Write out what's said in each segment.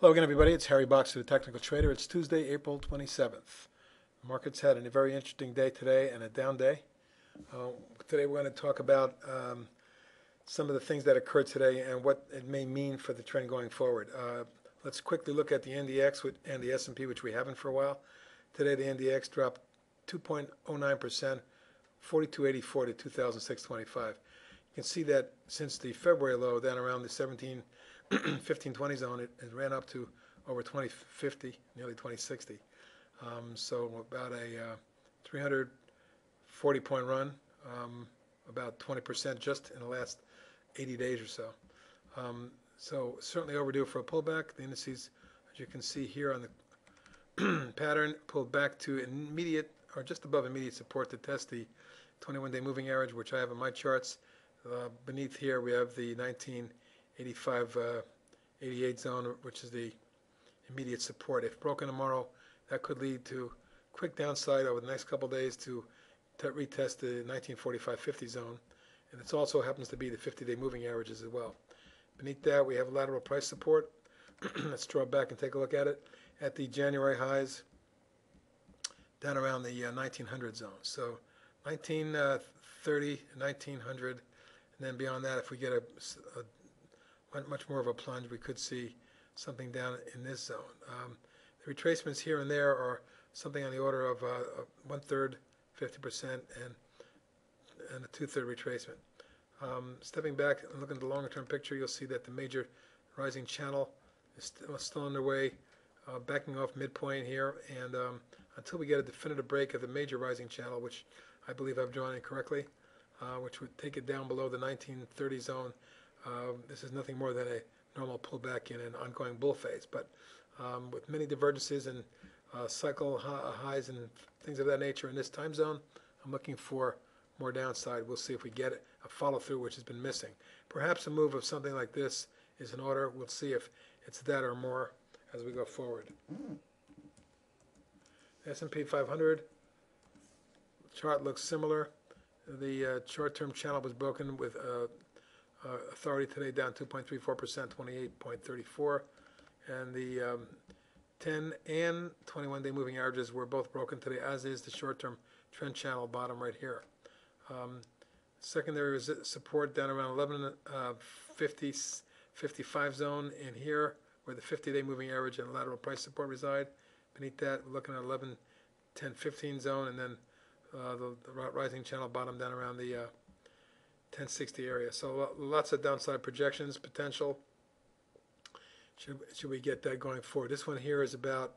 Hello again, everybody. It's Harry Boxer, the Technical Trader. It's Tuesday, April 27th. Markets had a very interesting day today and a down day. Today we're going to talk about some of the things that occurred today and what it may mean for the trend going forward. Let's quickly look at the NDX and the S&P, which we haven't for a while. Today the NDX dropped 2.09%, 4284 to 2006.25. You can see that since the February low, down around the 1520 zone, it ran up to over 2050, nearly 2060. So about a 340 point run, about 20% just in the last 80 days or so. So certainly overdue for a pullback. The indices, as you can see here on the pattern, pulled back to immediate or just above immediate support to test the 21-day moving average, which I have in my charts. Beneath here we have the 1985 88 zone, which is the immediate support. If broken tomorrow, that could lead to quick downside over the next couple of days to retest the 1945-50 zone, and it also happens to be the 50-day moving averages as well. Beneath that, we have lateral price support. Let's draw back and take a look at it. At the January highs, down around the 1900 zone. So 1930, 1900, and then beyond that, if we get a much more of a plunge, we could see something down in this zone. The retracements here and there are something on the order of 1/3, 50%, and a 2/3 retracement. Stepping back and looking at the longer term picture, you'll see that the major rising channel is still underway, backing off midpoint here, and until we get a definitive break of the major rising channel, which I believe I've drawn incorrectly, which would take it down below the 1930 zone. This is nothing more than a normal pullback in an ongoing bull phase, but with many divergences and cycle highs and things of that nature in this time zone, I'm looking for more downside. We'll see if we get a follow-through, which has been missing. Perhaps a move of something like this is in order. We'll see if it's that or more as we go forward. S&P 500 chart looks similar. The short-term channel was broken with authority today, down 2.34%, 28.34, and the 10 and 21-day moving averages were both broken today, as is the short-term trend channel bottom right here. Secondary support down around 1150, 55 zone in here, where the 50-day moving average and lateral price support reside. Beneath that, we're looking at 11, 10, 15 zone, and then the rising channel bottom down around the 1060 area. So lots of downside projections potential. Should we get that going forward? This one here is about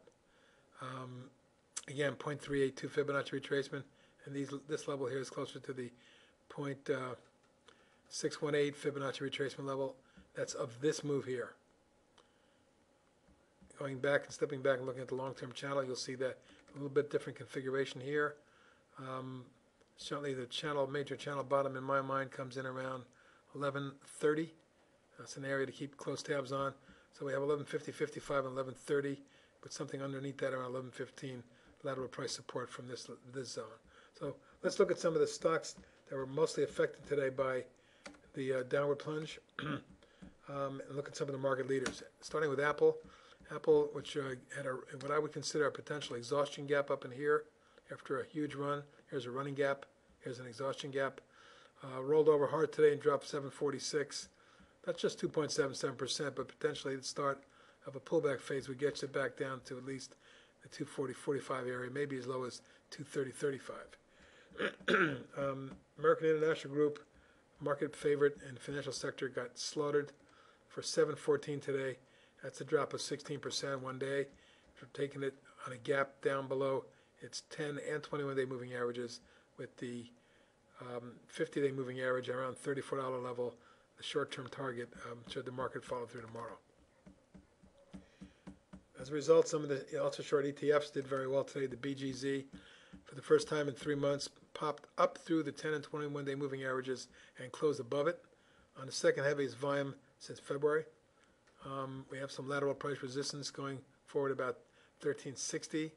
again 0.382 Fibonacci retracement, and this level here is closer to the 0.618 Fibonacci retracement level. That's of this move here. Going back and stepping back and looking at the long-term channel, you'll see that a little bit different configuration here. Certainly the major channel bottom in my mind comes in around 1130. That's an area to keep close tabs on. So we have 1150, 55, and 1130, but something underneath that around 1115 lateral price support from this zone. So let's look at some of the stocks that were mostly affected today by the downward plunge, and look at some of the market leaders. Starting with Apple. Apple, which had what I would consider a potential exhaustion gap up in here after a huge run. Here's a running gap. Here's an exhaustion gap. Rolled over hard today and dropped 746. That's just 2.77%, but potentially the start of a pullback phase would get you back down to at least the 240-45 area, maybe as low as 230-35. American International Group, market favorite in the financial sector, got slaughtered for 714 today. That's a drop of 16% one day. We're taking it on a gap down below its 10 and 21-day moving averages, with the 50-day moving average around $34 level, the short-term target, should the market follow through tomorrow. As a result, some of the ultra-short ETFs did very well today. The BGZ, for the first time in 3 months, popped up through the 10 and 21-day moving averages and closed above it on the second heaviest volume since February. We have some lateral price resistance going forward about 1360,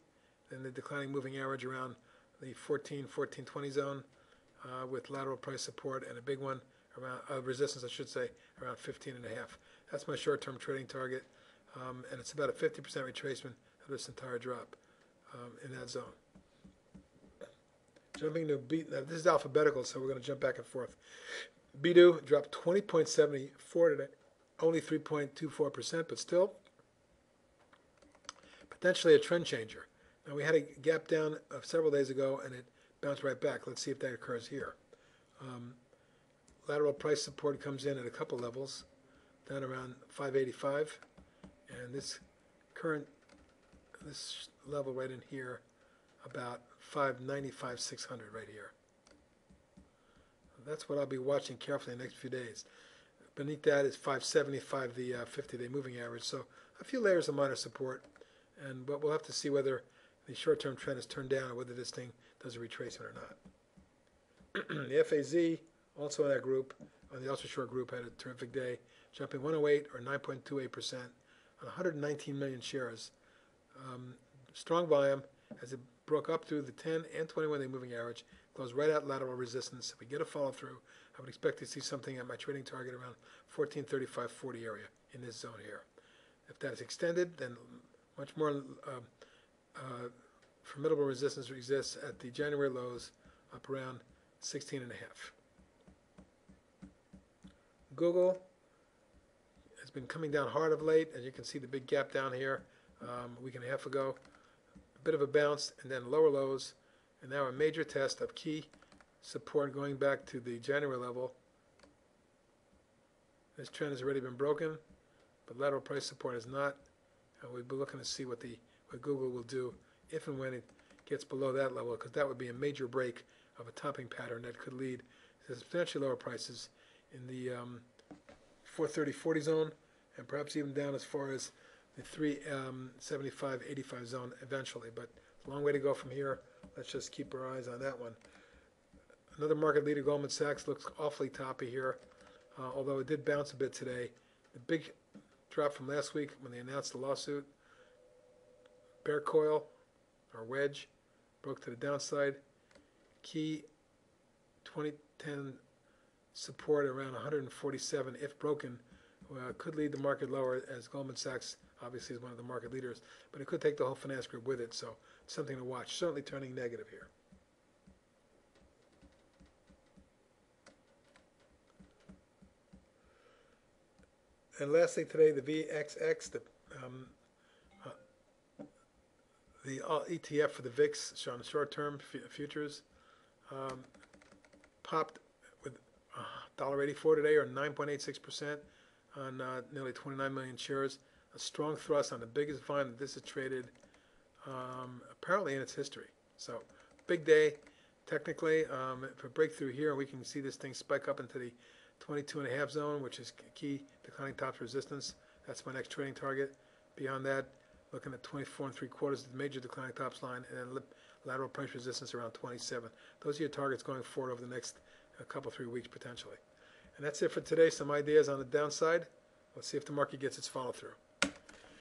then the declining moving average around the 1420 zone, with lateral price support, and a big one around resistance, I should say, around 15.5. That's my short-term trading target. and it's about a 50% retracement of this entire drop in that zone. Jumping to B, now this is alphabetical, so we're going to jump back and forth. B2 dropped 20.74 today, only 3.24%, but still potentially a trend changer. Now we had a gap down several days ago, and it bounced right back. Let's see if that occurs here. Lateral price support comes in at a couple levels, down around 585, and this level right in here, about 595, 600 right here. That's what I'll be watching carefully in the next few days. Beneath that is 575, the 50-day moving average. So a few layers of minor support, but we'll have to see whether the short-term trend is turned down or whether this thing does a retracement or not. The FAZ, also in that group, on the ultra-short group, had a terrific day, jumping 108 or 9.28% on 119 million shares. Strong volume as it broke up through the 10 and 21-day moving average, goes right at lateral resistance. If we get a follow-through, I would expect to see something at my trading target around 1435.40 area in this zone here. If that is extended, then much more formidable resistance exists at the January lows up around 16.5. Google has been coming down hard of late. As you can see, the big gap down here a week and a half ago. A bit of a bounce and then lower lows, and now a major test of key support going back to the January level. This trend has already been broken, but lateral price support is not. And we'll be looking to see what Google will do if and when it gets below that level, because that would be a major break of a topping pattern that could lead to substantially lower prices in the 430.40 zone, and perhaps even down as far as the 375.85 zone eventually. But a long way to go from here. Let's just keep our eyes on that one. Another market leader, Goldman Sachs, looks awfully toppy here, although it did bounce a bit today. The big drop from last week when they announced the lawsuit, bear coil or wedge, broke to the downside. Key 2010 support around 147, if broken, could lead the market lower, as Goldman Sachs obviously is one of the market leaders, but it could take the whole finance group with it, so it's something to watch. Certainly turning negative here. And lastly today, the VXX, the ETF for the VIX on short-term futures, popped with $1.84 today, or 9.86% on nearly 29 million shares. A strong thrust on the biggest volume that this has traded apparently in its history. So big day technically. If a breakthrough here, we can see this thing spike up into the 22.5 zone, which is key declining tops resistance. That's my next trading target. Beyond that, looking at 24.75, the major declining tops line, and then lateral price resistance around 27. Those are your targets going forward over the next couple, 3 weeks potentially. And that's it for today. Some ideas on the downside. Let's see if the market gets its follow-through.